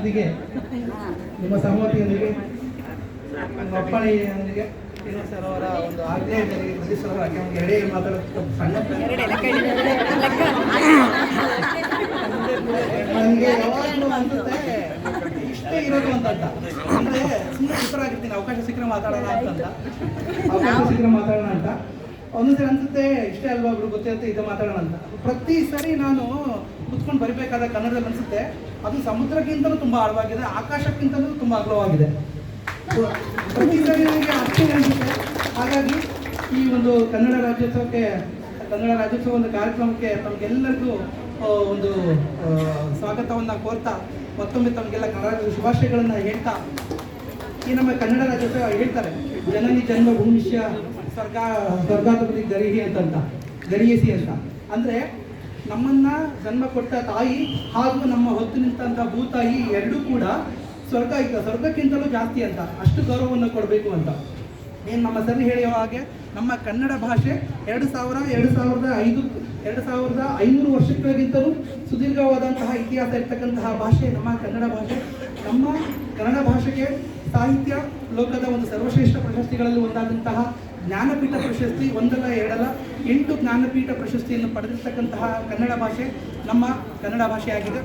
ಸಮ್ಮತಿಯೊಂದಿಗೆ ನಿಮ್ಮ ಸಮ್ಮತಿಯೊಂದಿಗೆ ಅಪ್ಪಣೆಯೊಂದಿಗೆ ಶ್ರೀನಿವಾಸ್ ಸರ್ ಅವರ ಒಂದು ಆಜ್ಞೆ ಸರ್ ಹಾಗೆ ಒಂದು ಎರಡೇ ಮಾತಾಡೋದು ಸಣ್ಣ ನನಗೆ ಯಾವಾಗಲೂ ಅನ್ಸುತ್ತೆ ಇಷ್ಟೇ ಇರೋದು ಅಂತ ಅಂದರೆ ಸುಮ್ಮನೆ ಚಿತ್ರರಾಗಿರ್ತೀನಿ ಅವಕಾಶ ಸಿಕ್ಕರೆ ಮಾತಾಡೋಣ ಅಂತ ಅವಕಾಶ ಸಿಕ್ಕರೆ ಮಾತಾಡೋಣ ಅಂತ ಒಂದೊಂದ್ಸರಿ ಅನ್ಸುತ್ತೆ ಇಷ್ಟೇ ಅಲ್ವಾ ಬಿಡು ಗೊತ್ತಿರುತ್ತೆ ಇದು ಮಾತಾಡೋಣ ಅಂತ. ಪ್ರತಿ ಸರಿ ನಾನು ಕುತ್ಕೊಂಡು ಬರಿಬೇಕಾದ ಕನ್ನಡದಲ್ಲಿ ಅನಿಸುತ್ತೆ ಅದು ಸಮುದ್ರಕ್ಕಿಂತಲೂ ತುಂಬ ಆಳವಾಗಿದೆ, ಆಕಾಶಕ್ಕಿಂತಲೂ ತುಂಬ ಅಗಲವಾಗಿದೆ. ಪ್ರತಿ ಸರಿ ನನಗೆ ಅಷ್ಟೇ ಅನಿಸುತ್ತೆ. ಹಾಗಾಗಿ ಈ ಒಂದು ಕನ್ನಡ ರಾಜ್ಯೋತ್ಸವ ಒಂದು ಕಾರ್ಯಕ್ರಮಕ್ಕೆ ತಮಗೆಲ್ಲರಿಗೂ ಒಂದು ಸ್ವಾಗತವನ್ನು ಕೋರ್ತಾ ಮತ್ತೊಮ್ಮೆ ತಮಗೆಲ್ಲ ಕನ್ನಡ ಶುಭಾಶಯಗಳನ್ನು ಹೇಳ್ತಾ, ಈ ನಮ್ಮ ಕನ್ನಡ ರಾಜ್ಯೋತ್ಸವ ಹೇಳ್ತಾರೆ ಜನನಿ ಜನ್ಮ ಭೂಮಿಷ್ಯ ಸ್ವರ್ಗಾಧಿಪತಿ ಗರಿಯಸಿ ಅಂತ. ಅಂದರೆ ನಮ್ಮನ್ನು ಜನ್ಮ ಕೊಟ್ಟ ತಾಯಿ ಹಾಗೂ ನಮ್ಮ ಹೊತ್ತು ನಿಂತಹ ಭೂತಾಯಿ ಎರಡೂ ಕೂಡ ಸ್ವರ್ಗಕ್ಕಿಂತಲೂ ಜಾಸ್ತಿ ಅಂತ, ಅಷ್ಟು ಗೌರವವನ್ನು ಕೊಡಬೇಕು ಅಂತ. ಏನು ನಮ್ಮ ಸರಿ ಹೇಳುವ ಹಾಗೆ ನಮ್ಮ ಕನ್ನಡ ಭಾಷೆ 2500 ವರ್ಷಗಳಿಗಿಂತಲೂ ಸುದೀರ್ಘವಾದಂತಹ ಇತಿಹಾಸ ಇರ್ತಕ್ಕಂತಹ ಭಾಷೆ ನಮ್ಮ ಕನ್ನಡ ಭಾಷೆ. ನಮ್ಮ ಕನ್ನಡ ಭಾಷೆಗೆ ಸಾಹಿತ್ಯ ಲೋಕದ ಒಂದು ಸರ್ವಶ್ರೇಷ್ಠ ಪ್ರಶಸ್ತಿಗಳಲ್ಲಿ ಒಂದಾದಂತಹ ಜ್ಞಾನಪೀಠ ಪ್ರಶಸ್ತಿ, ಒಂದಲ್ಲ ಎರಡಲ್ಲ 8 ಜ್ಞಾನಪೀಠ ಪ್ರಶಸ್ತಿಯನ್ನು ಪಡೆದಿರ್ತಕ್ಕಂತಹ ಕನ್ನಡ ಭಾಷೆ ನಮ್ಮ ಕನ್ನಡ ಭಾಷೆಯಾಗಿದೆ.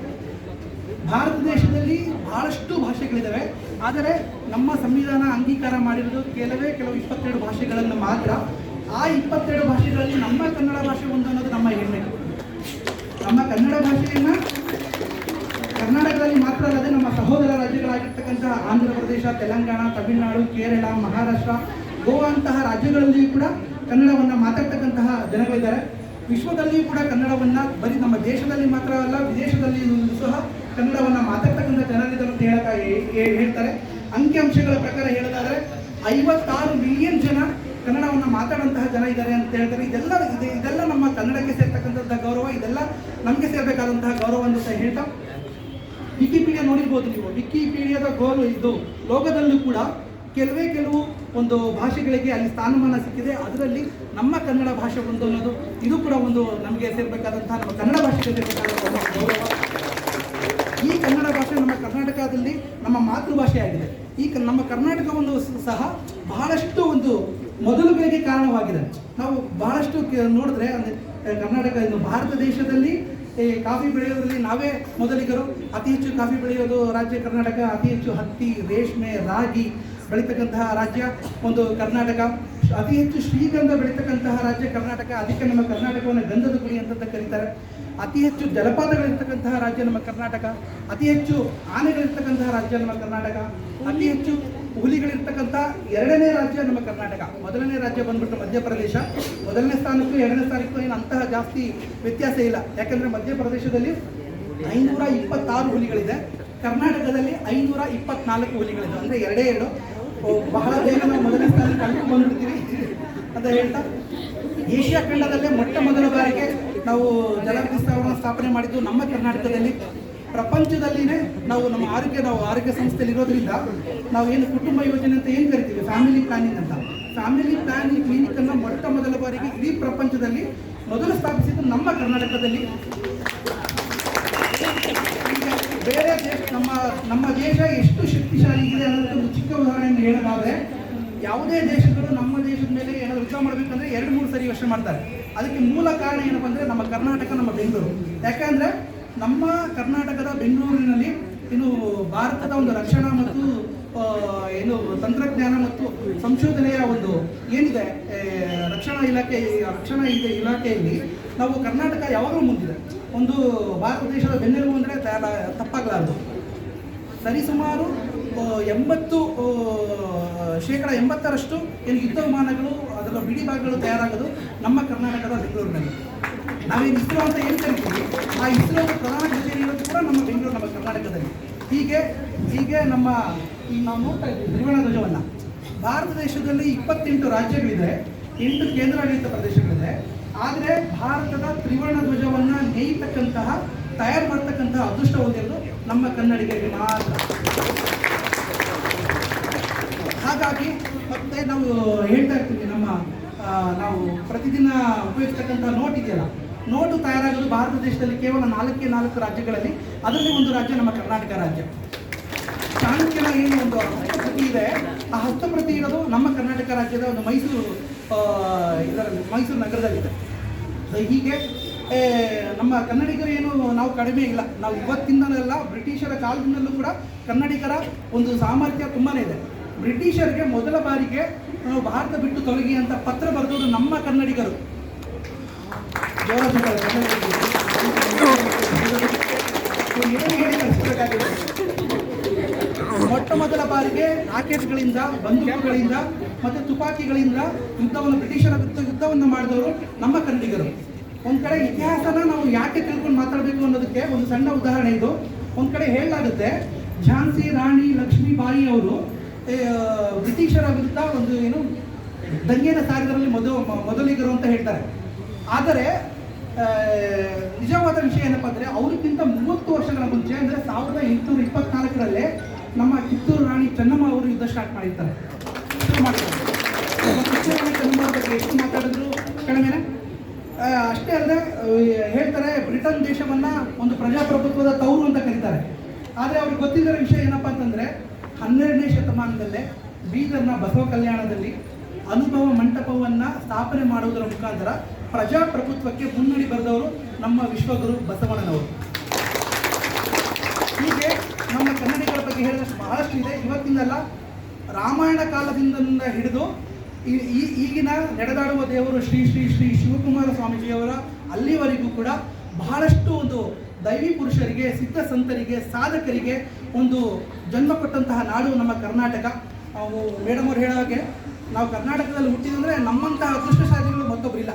ಭಾರತ ದೇಶದಲ್ಲಿ ಬಹಳಷ್ಟು ಭಾಷೆಗಳಿದ್ದಾವೆ, ಆದರೆ ನಮ್ಮ ಸಂವಿಧಾನ ಅಂಗೀಕಾರ ಮಾಡಿರೋದು ಕೆಲವು 22 ಭಾಷೆಗಳನ್ನು ಮಾತ್ರ. ಆ 22 ಭಾಷೆಗಳಲ್ಲಿ ನಮ್ಮ ಕನ್ನಡ ಭಾಷೆ ಒಂದು ಅನ್ನೋದು ನಮ್ಮ ಹೆಮ್ಮೆ. ನಮ್ಮ ಕನ್ನಡ ಭಾಷೆಯನ್ನು ಕರ್ನಾಟಕದಲ್ಲಿ ಮಾತ್ರ ಅಲ್ಲದೆ ನಮ್ಮ ಸಹೋದರ ರಾಜ್ಯಗಳಾಗಿರ್ತಕ್ಕಂಥ ಆಂಧ್ರ ಪ್ರದೇಶ, ತೆಲಂಗಾಣ, ತಮಿಳುನಾಡು, ಕೇರಳ, ಮಹಾರಾಷ್ಟ್ರ, ಗೋವಾ ಅಂತಹ ರಾಜ್ಯಗಳಲ್ಲಿಯೂ ಕೂಡ ಕನ್ನಡವನ್ನು ಮಾತಾಡ್ತಕ್ಕಂತಹ ಜನಗಳಿದ್ದಾರೆ. ವಿಶ್ವದಲ್ಲಿಯೂ ಕೂಡ ಕನ್ನಡವನ್ನು ಬರೀ ನಮ್ಮ ದೇಶದಲ್ಲಿ ಮಾತ್ರ ಅಲ್ಲ ವಿದೇಶದಲ್ಲಿಯೂ ಸಹ ಕನ್ನಡವನ್ನು ಮಾತಾಡ್ತಕ್ಕಂಥ ಜನರಿದ್ದಾರೆ ಅಂತ ಹೇಳ್ತಾರೆ. ಅಂಕಿಅಂಶಗಳ ಪ್ರಕಾರ ಹೇಳೋದಾದರೆ 56 ಮಿಲಿಯನ್ ಜನ ಕನ್ನಡವನ್ನು ಮಾತಾಡುವಂತಹ ಜನ ಇದ್ದಾರೆ ಅಂತ ಹೇಳ್ತಾರೆ. ಇದೆಲ್ಲ ನಮ್ಮ ಕನ್ನಡಕ್ಕೆ ಸೇರ್ತಕ್ಕಂಥದ್ದು ಗೌರವ, ಇದೆಲ್ಲ ನಮಗೆ ಸೇರಬೇಕಾದಂತಹ ಗೌರವ ಅಂತ ಹೇಳ್ತಾ, ವಿಕಿಪೀಡಿಯಾ ನೋಡಿರ್ಬೋದು ನೀವು. ವಿಕಿಪೀಡಿಯಾದ ಗೋಲು ಇದು ಲೋಕದಲ್ಲೂ ಕೂಡ ಕೆಲವು ಒಂದು ಭಾಷೆಗಳಿಗೆ ಅಲ್ಲಿ ಸ್ಥಾನಮಾನ ಸಿಕ್ಕಿದೆ. ಅದರಲ್ಲಿ ನಮ್ಮ ಕನ್ನಡ ಭಾಷೆ ಒಂದು ಅನ್ನೋದು ಇದು ಕೂಡ ಒಂದು ನಮಗೆ ಸೇರಬೇಕಾದಂತಹ ನಮ್ಮ ಕನ್ನಡ ಭಾಷೆಗೆ ಸೇರಬೇಕಾದಂತಹ ಗೌರವ. ಈ ಕನ್ನಡ ಭಾಷೆ ನಮ್ಮ ಕರ್ನಾಟಕದಲ್ಲಿ ನಮ್ಮ ಮಾತೃಭಾಷೆಯಾಗಿದೆ. ನಮ್ಮ ಕರ್ನಾಟಕ ಒಂದು ಸಹ ಬಹಳಷ್ಟು ಒಂದು ಮೊದಲುಗಳಿಗೆ ಕಾರಣವಾಗಿದೆ. ನಾವು ಬಹಳಷ್ಟು ನೋಡಿದ್ರೆ ಕರ್ನಾಟಕ ಭಾರತ ದೇಶದಲ್ಲಿ ಕಾಫಿ ಬೆಳೆಯೋದ್ರಲ್ಲಿ ನಾವೇ ಮೊದಲಿಗರು. ಅತಿ ಹೆಚ್ಚು ಕಾಫಿ ಬೆಳೆಯೋದು ರಾಜ್ಯ ಕರ್ನಾಟಕ. ಅತಿ ಹೆಚ್ಚು ಹತ್ತಿ, ರೇಷ್ಮೆ, ರಾಗಿ ಬೆಳೀತಕ್ಕಂತಹ ರಾಜ್ಯ ಒಂದು ಕರ್ನಾಟಕ. ಅತಿ ಹೆಚ್ಚು ಶ್ರೀಗಂಧ ಬೆಳೀತಕ್ಕಂತಹ ರಾಜ್ಯ ಕರ್ನಾಟಕ. ಅದಕ್ಕೆ ನಮ್ಮ ಕರ್ನಾಟಕವನ್ನು ಗಂಧದ ಗುಡಿ ಅಂತ ಕರೀತಾರೆ. ಅತಿ ಹೆಚ್ಚು ಜಲಪಾತಗಳಿರ್ತಕ್ಕಂತಹ ರಾಜ್ಯ ನಮ್ಮ ಕರ್ನಾಟಕ. ಅತಿ ಹೆಚ್ಚು ಆನೆಗಳಿರ್ತಕ್ಕಂತಹ ರಾಜ್ಯ ನಮ್ಮ ಕರ್ನಾಟಕ. ಅತಿ ಹೆಚ್ಚು ಹುಲಿಗಳಿರ್ತಕ್ಕಂಥ 2ನೇ ರಾಜ್ಯ ನಮ್ಮ ಕರ್ನಾಟಕ. 1ನೇ ರಾಜ್ಯ ಬಂದ್ಬಿಟ್ಟು ಮಧ್ಯಪ್ರದೇಶ. 1ನೇ ಸ್ಥಾನಕ್ಕೂ 2ನೇ ಸ್ಥಾನಕ್ಕೂ ಏನು ಅಂತಹ ಜಾಸ್ತಿ ವ್ಯತ್ಯಾಸ ಇಲ್ಲ. ಯಾಕೆಂದರೆ ಮಧ್ಯಪ್ರದೇಶದಲ್ಲಿ 526 ಹುಲಿಗಳಿದೆ, ಕರ್ನಾಟಕದಲ್ಲಿ 524 ಹುಲಿಗಳಿದೆ. ಅಂದರೆ 2 ಬಹಳ ಬೇಗ ನಾವು 1ನೇ ಸ್ಥಾನಕ್ಕೆ ಕಳ್ಕೊಂಡು ಬಂದ್ಬಿಡ್ತೀವಿ ಅಂತ ಹೇಳ್ತಾ, ಏಷ್ಯಾ ಖಂಡದಲ್ಲೇ ಮೊದಲ ಬಾರಿಗೆ ನಾವು ಜಲವಿದ್ಯುತ್ ಸ್ಥಾಪನೆ ಮಾಡಿದ್ದು ನಮ್ಮ ಕರ್ನಾಟಕದಲ್ಲಿ. ಪ್ರಪಂಚದಲ್ಲಿನೇ ನಾವು ನಮ್ಮ ಆರೋಗ್ಯ ಸಂಸ್ಥೆಯಲ್ಲಿ ಇರೋದ್ರಿಂದ ನಾವು ಏನು ಕುಟುಂಬ ಯೋಜನೆ ಅಂತ ಏನು ಕರಿತೀವಿ, ಫ್ಯಾಮಿಲಿ ಪ್ಲಾನಿಂಗ್ ಅಂತ, ಫ್ಯಾಮಿಲಿ ಪ್ಲಾನಿಂಗ್ ಕ್ಲಿನಿಕನ್ನು ಮೊದಲ ಬಾರಿಗೆ ಇಡೀ ಪ್ರಪಂಚದಲ್ಲಿ ಮೊದಲು ಸ್ಥಾಪಿಸಿದ್ದು ನಮ್ಮ ಕರ್ನಾಟಕದಲ್ಲಿ. ಬೇರೆ ದೇಶ ನಮ್ಮ ದೇಶ ಎಷ್ಟು ಶಕ್ತಿಶಾಲಿ ಇದೆ ಅನ್ನೋದಕ್ಕೆ ಒಂದು ಚಿಕ್ಕ ಉದಾಹರಣೆಯನ್ನು ಹೇಳೋದಾದರೆ, ಯಾವುದೇ ದೇಶಗಳು ನಮ್ಮ ದೇಶದ ಮೇಲೆ ಏನಾದರೂ ಯುದ್ಧ ಮಾಡಬೇಕಂದ್ರೆ 2-3 ಸರಿ ಯೋಚನೆ ಮಾಡ್ತಾರೆ. ಅದಕ್ಕೆ ಮೂಲ ಕಾರಣ ಏನಪ್ಪ ಅಂದರೆ ನಮ್ಮ ಕರ್ನಾಟಕ, ನಮ್ಮ ಬೆಂಗಳೂರು. ಯಾಕೆಂದರೆ ನಮ್ಮ ಕರ್ನಾಟಕದ ಬೆಂಗಳೂರಿನಲ್ಲಿ ಇನ್ನು ಭಾರತದ ಒಂದು ರಕ್ಷಣಾ ಮತ್ತು ತಂತ್ರಜ್ಞಾನ ಮತ್ತು ಸಂಶೋಧನೆಯ ಒಂದು ಏನಿದೆ ರಕ್ಷಣಾ ಇಲಾಖೆಯಲ್ಲಿ ನಾವು ಕರ್ನಾಟಕ ಯಾವಾಗಲೂ ಮುಂದಿದೆ. ಒಂದು ಭಾರತ ದೇಶದ ಬೆನ್ನೆಲುಬು ಅಂದರೆ ತಪ್ಪಾಗಲಾರದು. ಸರಿಸುಮಾರು 80% ಏನು ಯುದ್ಧ ವಿಮಾನಗಳು ಅದರ ಬಿಡಿ ಭಾಗಗಳು ತಯಾರಾಗೋದು ನಮ್ಮ ಕರ್ನಾಟಕದ ಬೆಂಗಳೂರಿನಲ್ಲಿ. ನಾವೇನು ಇಸ್ರೋ ಅಂತ ಏನು ಕರಿತೀವಿ, ಆ ಇಸ್ರೋದ ಪ್ರಧಾನ ಕಚೇರಿ ಇರೋದು ಕೂಡ ನಮ್ಮ ಬೆಂಗಳೂರು, ನಮ್ಮ ಕರ್ನಾಟಕದಲ್ಲಿ. ಹೀಗೆ ನಾವು ನೋಡ್ತಾ ಇದ್ದೀವಿ ತ್ರಿವರ್ಣ ಧ್ವಜವನ್ನು. ಭಾರತ ದೇಶದಲ್ಲಿ 28 ರಾಜ್ಯಗಳಿದೆ, 8 ಕೇಂದ್ರಾಡಳಿತ ಪ್ರದೇಶಗಳಿದೆ. ಆದರೆ ಭಾರತದ ತ್ರಿವರ್ಣ ಧ್ವಜವನ್ನು ತಯಾರು ಮಾಡ್ತಕ್ಕಂತಹ ಅದೃಷ್ಟ ಹೊಂದಿರೋದು ನಮ್ಮ ಕನ್ನಡಿಗರಿಗೆ ಮಾತ್ರ. ಹಾಗಾಗಿ ಮತ್ತೆ ನಾವು ಹೇಳ್ತಾ ಇರ್ತೀವಿ, ನಾವು ಪ್ರತಿದಿನ ಉಪಯೋಗಿಸ್ತಕ್ಕಂಥ ನೋಟ್ ಇದೆಯಲ್ಲ, ನೋಟು ತಯಾರಾಗೋದು ಭಾರತ ದೇಶದಲ್ಲಿ ಕೇವಲ 4 ರಾಜ್ಯಗಳಲ್ಲಿ. ಅದರಲ್ಲಿ ಒಂದು ರಾಜ್ಯ ನಮ್ಮ ಕರ್ನಾಟಕ ರಾಜ್ಯ. ಚಾಣಕ್ಯನ ಏನು ಒಂದು ಹಸ್ತಪ್ರತಿ ಇದೆ, ಆ ಹಸ್ತಪ್ರತಿ ಇರೋದು ನಮ್ಮ ಕರ್ನಾಟಕ ರಾಜ್ಯದ ಒಂದು ಮೈಸೂರು ನಗರದಲ್ಲಿದೆ. ಹೀಗೆ ನಮ್ಮ ಕನ್ನಡಿಗರು ಏನು ನಾವು ಕಡಿಮೆ ಇಲ್ಲ, ನಾವು ಇವತ್ತಿಂದನೆಲ್ಲ ಬ್ರಿಟಿಷರ ಕಾಲದಿಂದಲೂ ಕೂಡ ಕನ್ನಡಿಗರ ಒಂದು ಸಾಮರ್ಥ್ಯ ತುಂಬಾ ಇದೆ. ಬ್ರಿಟಿಷರಿಗೆ ಮೊದಲ ಬಾರಿಗೆ ನಾವು ಭಾರತ ಬಿಟ್ಟು ತೊಲಗಿ ಅಂತ ಪತ್ರ ಬರೆದವರು ನಮ್ಮ ಕನ್ನಡಿಗರು. ಮೊಟ್ಟ ಮೊದಲ ಬಾರಿಗೆ ರಾಕೆಟ್ಗಳಿಂದ, ಬಂದೂಕುಗಳಿಂದ ಮತ್ತು ತುಪಾಕಿಗಳಿಂದ ಬ್ರಿಟಿಷರ ಯುದ್ಧವನ್ನು ಮಾಡಿದವರು ನಮ್ಮ ಕನ್ನಡಿಗರು. ಒಂದು ಕಡೆ ಇತಿಹಾಸನ ನಾವು ಯಾಕೆ ತಿಳ್ಕೊಂಡು ಮಾತಾಡಬೇಕು ಅನ್ನೋದಕ್ಕೆ ಒಂದು ಸಣ್ಣ ಉದಾಹರಣೆ ಇದು. ಒಂದು ಕಡೆ ಹೇಳಲಾಗುತ್ತೆ, ಝಾನ್ಸಿ ರಾಣಿ ಲಕ್ಷ್ಮೀಬಾಯಿ ಅವರು ಬ್ರಿಟಿಷರ ವಿರುದ್ಧ ಒಂದು ದಂಗೆಯನ್ನು ಸಾರಿದರಲ್ಲಿ ಮೊದಲಿಗರು ಅಂತ ಹೇಳ್ತಾರೆ. ಆದರೆ ನಿಜವಾದ ವಿಷಯ ಏನಪ್ಪ ಅಂದರೆ, ಅವ್ರಿಗಿಂತ 30 ವರ್ಷಗಳ ಮುಂಚೆ ಅಂದರೆ 1824 ನಮ್ಮ ಕಿತ್ತೂರು ರಾಣಿ ಚೆನ್ನಮ್ಮ ಅವರು ಯುದ್ಧ ಸ್ಟಾರ್ಟ್ ಮಾಡಿರ್ತಾರೆ, ಶುರು ಮಾಡ್ತಾರೆ. ಕಿತ್ತೂರು ರಾಣಿ ಚೆನ್ನಮ್ಮ ಬಗ್ಗೆ ಎಷ್ಟು ಮಾತಾಡಿದ್ರು ಕಡಿಮೆನೆ. ಅಷ್ಟೇ ಅಲ್ಲದೆ ಹೇಳ್ತಾರೆ, ಬ್ರಿಟನ್ ದೇಶವನ್ನು ಒಂದು ಪ್ರಜಾಪ್ರಭುತ್ವದ ತವರು ಅಂತ ಕರೀತಾರೆ. ಆದರೆ ಅವ್ರಿಗೆ ಗೊತ್ತಿದ್ದರ ವಿಷಯ ಏನಪ್ಪ ಅಂತಂದರೆ, 12ನೇ ಶತಮಾನದಲ್ಲೇ ಬೀದರ್ನ ಬಸವ ಕಲ್ಯಾಣದಲ್ಲಿ ಅನುಭವ ಮಂಟಪವನ್ನು ಸ್ಥಾಪನೆ ಮಾಡುವುದರ ಮುಖಾಂತರ ಪ್ರಜಾಪ್ರಭುತ್ವಕ್ಕೆ ಮುನ್ನಡಿ ಬರೆದವರು ನಮ್ಮ ವಿಶ್ವಗುರು ಬಸವಣ್ಣನವರು. ಹೀಗೆ ನಮ್ಮ ಕನ್ನಡಿಗರ ಬಗ್ಗೆ ಹೇಳಿದಷ್ಟು ಬಹಳಷ್ಟು ಇದೆ. ಇವತ್ತಿಂದಲ್ಲ, ರಾಮಾಯಣ ಕಾಲದಿಂದ ಹಿಡಿದು ಈಗಿನ ನಡೆದಾಡುವ ದೇವರು ಶ್ರೀ ಶ್ರೀ ಶ್ರೀ ಶಿವಕುಮಾರ ಸ್ವಾಮೀಜಿಯವರ ಅಲ್ಲಿವರೆಗೂ ಕೂಡ ಬಹಳಷ್ಟು ಒಂದು ದೈವಿ ಪುರುಷರಿಗೆ, ಸಿದ್ಧ ಸಂತರಿಗೆ, ಸಾಧಕರಿಗೆ ಒಂದು ಜನ್ಮ ಕೊಟ್ಟಂತಹ ನಾಡು ನಮ್ಮ ಕರ್ನಾಟಕ. ನಾವು ಮೇಡಮ್ ಅವ್ರು ಹೇಳೋ ಹಾಗೆ, ನಾವು ಕರ್ನಾಟಕದಲ್ಲಿ ಹುಟ್ಟಿದಂದರೆ ನಮ್ಮಂತಹ ಅದೃಷ್ಟಶಾಲಿಗಳು ಮತ್ತೊಬ್ಬರಿಲ್ಲ.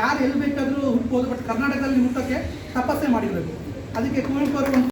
ಯಾರು ಎಲ್ಲಿ ಬೇಕಾದರೂ ಹುಟ್ಬೋದು, ಬಟ್ ಕರ್ನಾಟಕದಲ್ಲಿ ಹುಟ್ಟೋಕ್ಕೆ ತಪಸ್ಸೆ ಮಾಡಿರಬೇಕು. ಅದಕ್ಕೆ ಕುವೆಂಪು ಅವರು